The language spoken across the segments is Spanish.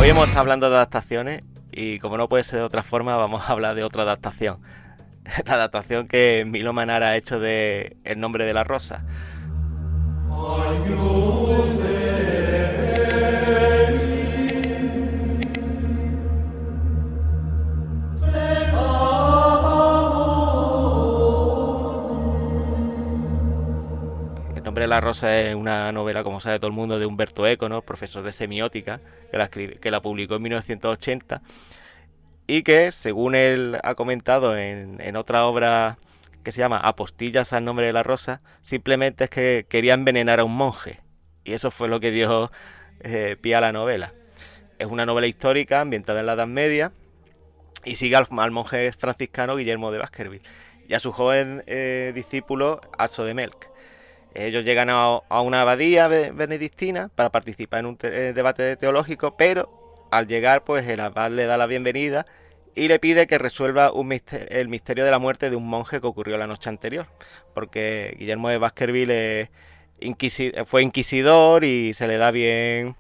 Hoy hemos estado hablando de adaptaciones y como no puede ser de otra forma, vamos a hablar de otra adaptación. La adaptación que Milo Manara ha hecho de El nombre de la rosa. El nombre de la rosa es una novela, como sabe todo el mundo, de Umberto Eco, ¿no? Profesor de semiótica, que la publicó en 1980 y que, según él ha comentado en otra obra que se llama Apostillas al nombre de la rosa, simplemente es que quería envenenar a un monje. Y eso fue lo que dio pie a la novela. Es una novela histórica ambientada en la Edad Media y sigue al monje franciscano Guillermo de Baskerville y a su joven discípulo Aso de Melk. Ellos llegan a una abadía benedictina para participar en un debate teológico, pero al llegar, pues el abad le da la bienvenida y le pide que resuelva el misterio de la muerte de un monje que ocurrió la noche anterior, porque Guillermo de Baskerville fue inquisidor y se le da bien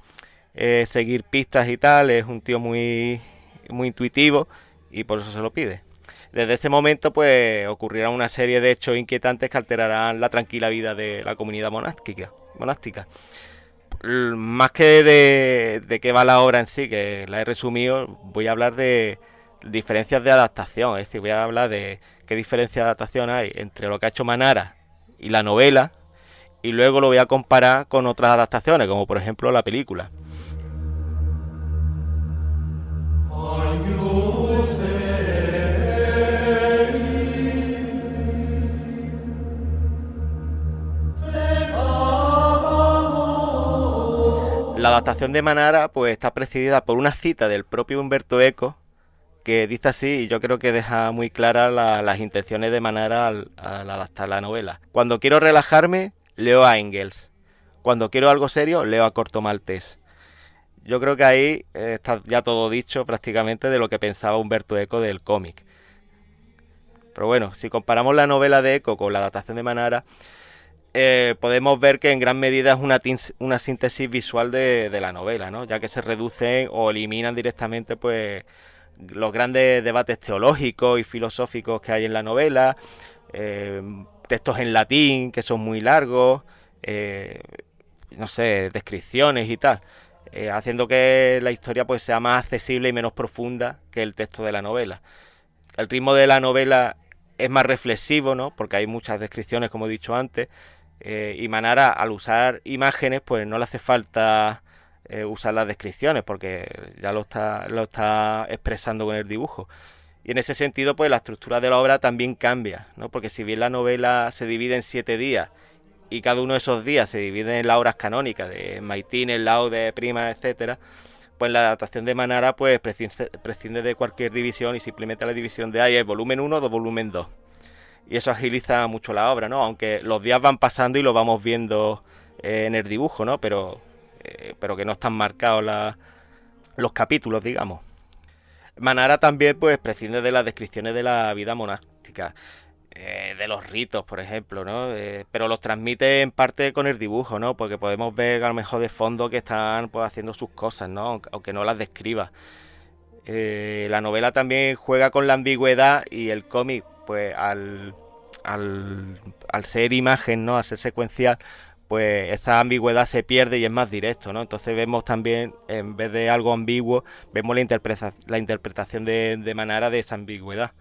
seguir pistas y tal, es un tío muy intuitivo y por eso se lo pide. Desde ese momento, pues, ocurrirán una serie de hechos inquietantes que alterarán la tranquila vida de la comunidad monástica. Más que de qué va la obra en sí, que la he resumido, voy a hablar de diferencias de adaptación. Es decir, voy a hablar de qué diferencia de adaptación hay entre lo que ha hecho Manara y la novela, y luego lo voy a comparar con otras adaptaciones, como por ejemplo la película. La adaptación de Manara pues está precedida por una cita del propio Humberto Eco que dice así, y yo creo que deja muy claras las intenciones de Manara al adaptar la novela. Cuando quiero relajarme, leo a Engels. Cuando quiero algo serio, leo a Corto Maltés. Yo creo que ahí está ya todo dicho prácticamente de lo que pensaba Humberto Eco del cómic. Pero bueno, si comparamos la novela de Eco con la adaptación de Manara, podemos ver que en gran medida es una síntesis visual de la novela, ¿no? Ya que se reducen o eliminan directamente pues los grandes debates teológicos y filosóficos que hay en la novela, eh, textos en latín que son muy largos, eh, no sé, descripciones y tal, haciendo que la historia pues sea más accesible y menos profunda que el texto de la novela. El ritmo de la novela es más reflexivo, ¿no? Porque hay muchas descripciones, como he dicho antes, y Manara, al usar imágenes, pues no le hace falta usar las descripciones, porque ya lo está expresando con el dibujo. Y en ese sentido, pues la estructura de la obra también cambia, ¿no? Porque si bien la novela se divide en 7 días, y cada uno de esos días se divide en las horas canónicas, de maitines, laudes, primas, etcétera, pues la adaptación de Manara pues prescinde de cualquier división y simplemente la división de ahí es volumen 1 o volumen 2. Y eso agiliza mucho la obra, ¿no? Aunque los días van pasando y lo vamos viendo en el dibujo, ¿no? Pero que no están marcados los capítulos, digamos. Manara también pues prescinde de las descripciones de la vida monástica, de los ritos, por ejemplo, ¿no? Pero los transmite en parte con el dibujo, ¿no? Porque podemos ver a lo mejor de fondo que están pues haciendo sus cosas, ¿no? Aunque no las describa. La novela también juega con la ambigüedad y el cómic, pues al ser imagen, ¿no? Al ser secuencial, pues esa ambigüedad se pierde y es más directo, ¿no? Entonces vemos también, en vez de algo ambiguo, vemos la interpretación de Manara de esa ambigüedad.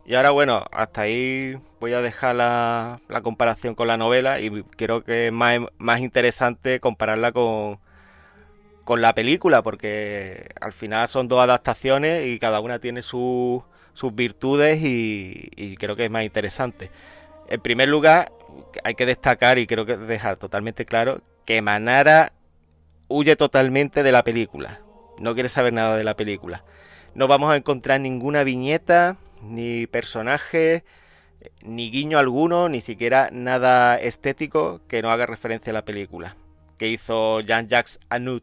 Y ahora, bueno, hasta ahí voy a dejar la comparación con la novela y creo que es más interesante compararla con la película, porque al final son dos adaptaciones y cada una tiene sus virtudes y creo que es más interesante. En primer lugar, hay que destacar y creo que dejar totalmente claro que Manara huye totalmente de la película. No quiere saber nada de la película. No vamos a encontrar ninguna viñeta, ni personaje, ni guiño alguno, ni siquiera nada estético que no haga referencia a la película que hizo Jean-Jacques Annaud.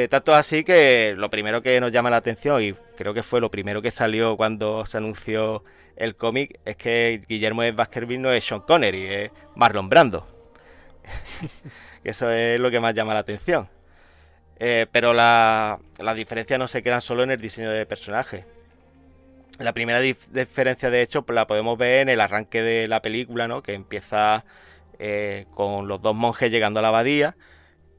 Tanto así que lo primero que nos llama la atención, y creo que fue lo primero que salió cuando se anunció el cómic, es que Guillermo de Baskerville no es Sean Connery, es Marlon Brando. Que eso es lo que más llama la atención. Pero las diferencias no se quedan solo en el diseño de personajes. La primera diferencia, de hecho, pues la podemos ver en el arranque de la película, ¿no? Que empieza con los dos monjes llegando a la abadía.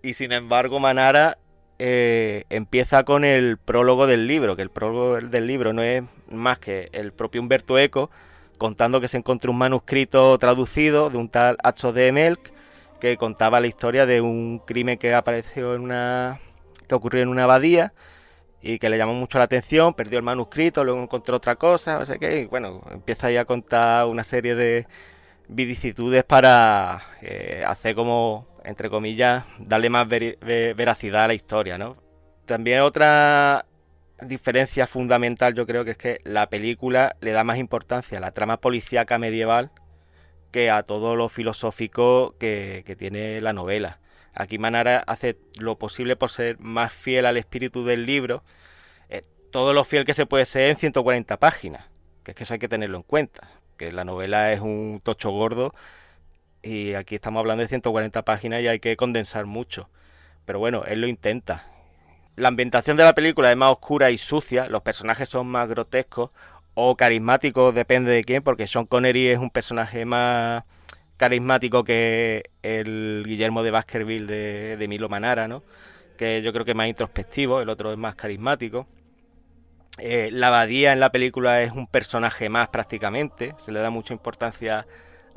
Y sin embargo, Manara empieza con el prólogo del libro, que el prólogo del libro no es más que el propio Humberto Eco contando que se encontró un manuscrito traducido de un tal Hacho de Melk que contaba la historia de un crimen que apareció que ocurrió en una abadía y que le llamó mucho la atención, perdió el manuscrito, luego encontró otra cosa, no sé qué, y bueno, empieza ahí a contar una serie de vicisitudes para hacer como, entre comillas, darle más veracidad a la historia, ¿no? También otra diferencia fundamental yo creo que es que la película le da más importancia a la trama policíaca medieval que a todo lo filosófico que tiene la novela. Aquí Manara hace lo posible por ser más fiel al espíritu del libro, todo lo fiel que se puede ser en 140 páginas, que es que eso hay que tenerlo en cuenta, que la novela es un tocho gordo y aquí estamos hablando de 140 páginas y hay que condensar mucho. Pero bueno, él lo intenta. La ambientación de la película es más oscura y sucia, los personajes son más grotescos o carismáticos, depende de quién, porque Sean Connery es un personaje más carismático que el Guillermo de Baskerville de Milo Manara, ¿no? Que yo creo que es más introspectivo, el otro es más carismático. La abadía en la película es un personaje más prácticamente, se le da mucha importancia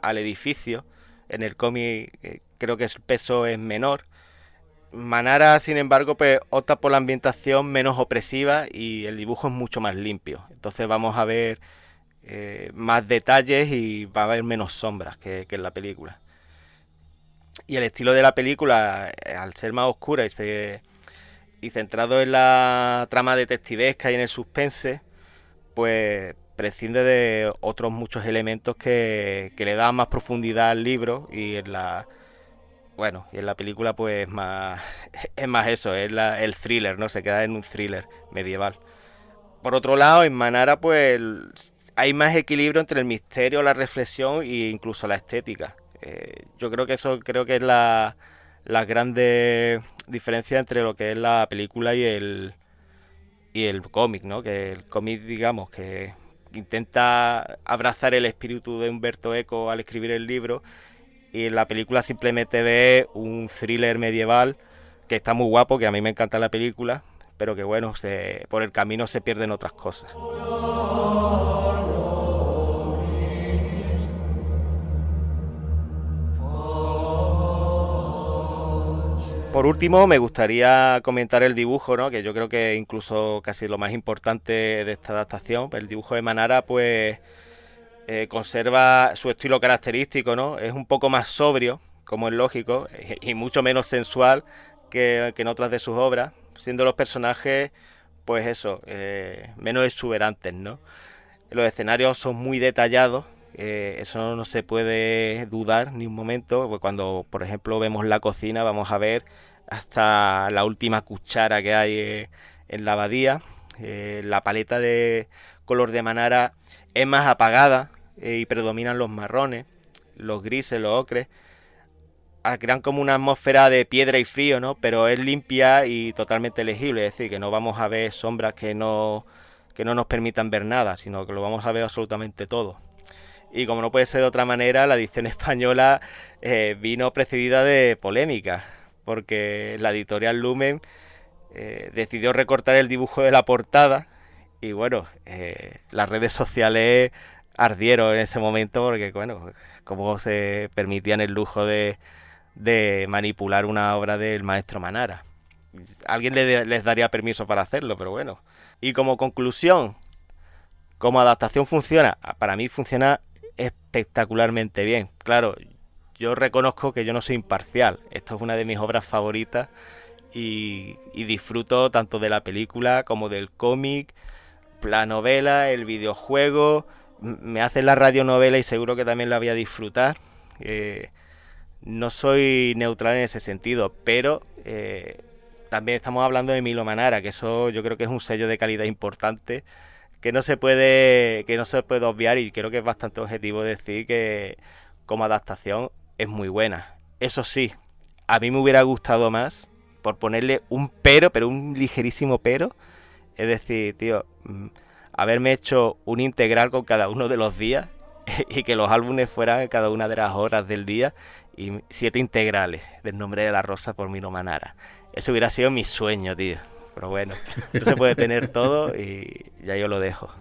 al edificio. En el cómic creo que el peso es menor. Manara, sin embargo, pues opta por la ambientación menos opresiva y el dibujo es mucho más limpio. Entonces vamos a ver más detalles y va a haber menos sombras que en la película. Y el estilo de la película, al ser más oscura y centrado en la trama detectivesca y en el suspense, pues prescinde de otros muchos elementos que le dan más profundidad al libro y y en la película pues más es más eso, es el thriller, ¿no? Se queda en un thriller medieval. Por otro lado, en Manara pues hay más equilibrio entre el misterio, la reflexión e incluso la estética. Yo creo que eso creo que es la grande diferencia entre lo que es la película y el cómic, ¿no? Que el cómic, digamos, que intenta abrazar el espíritu de Humberto Eco al escribir el libro y en la película simplemente ve un thriller medieval que está muy guapo, que a mí me encanta la película, pero que bueno, por el camino se pierden otras cosas. Por último, me gustaría comentar el dibujo, ¿no? Que yo creo que incluso casi lo más importante de esta adaptación. El dibujo de Manara, pues, conserva su estilo característico, ¿no? Es un poco más sobrio, como es lógico, y mucho menos sensual que en otras de sus obras, siendo los personajes, pues eso, menos exuberantes, ¿no? Los escenarios son muy detallados, eso no se puede dudar ni un momento, pues cuando por ejemplo vemos la cocina vamos a ver hasta la última cuchara que hay en la abadía. La paleta de color de Manara es más apagada y predominan los marrones, los grises, los ocres. Crean como una atmósfera de piedra y frío, ¿no? Pero es limpia y totalmente legible, es decir, que no vamos a ver sombras que no nos permitan ver nada, sino que lo vamos a ver absolutamente todo. Y como no puede ser de otra manera, la edición española vino precedida de polémica, porque la editorial Lumen decidió recortar el dibujo de la portada y bueno, las redes sociales ardieron en ese momento porque bueno, cómo se permitían el lujo de manipular una obra del maestro Manara. Alguien les daría permiso para hacerlo, pero bueno. Y como conclusión, como adaptación funciona, para mí funciona espectacularmente bien. Claro, yo reconozco que yo no soy imparcial. Esta es una de mis obras favoritas y disfruto tanto de la película como del cómic, la novela, el videojuego. Me hacen la radionovela y seguro que también la voy a disfrutar. No soy neutral en ese sentido, pero también estamos hablando de Milo Manara, que eso yo creo que es un sello de calidad importante que no se puede obviar y creo que es bastante objetivo decir que como adaptación es muy buena. Eso sí, a mí me hubiera gustado más por ponerle un pero un ligerísimo pero. Es decir, tío, haberme hecho un integral con cada uno de los días y que los álbumes fueran cada una de las horas del día y 7 integrales del Nombre de la Rosa por Mino Manara. Eso hubiera sido mi sueño, tío. Pero bueno, no se puede tener todo y ya yo lo dejo.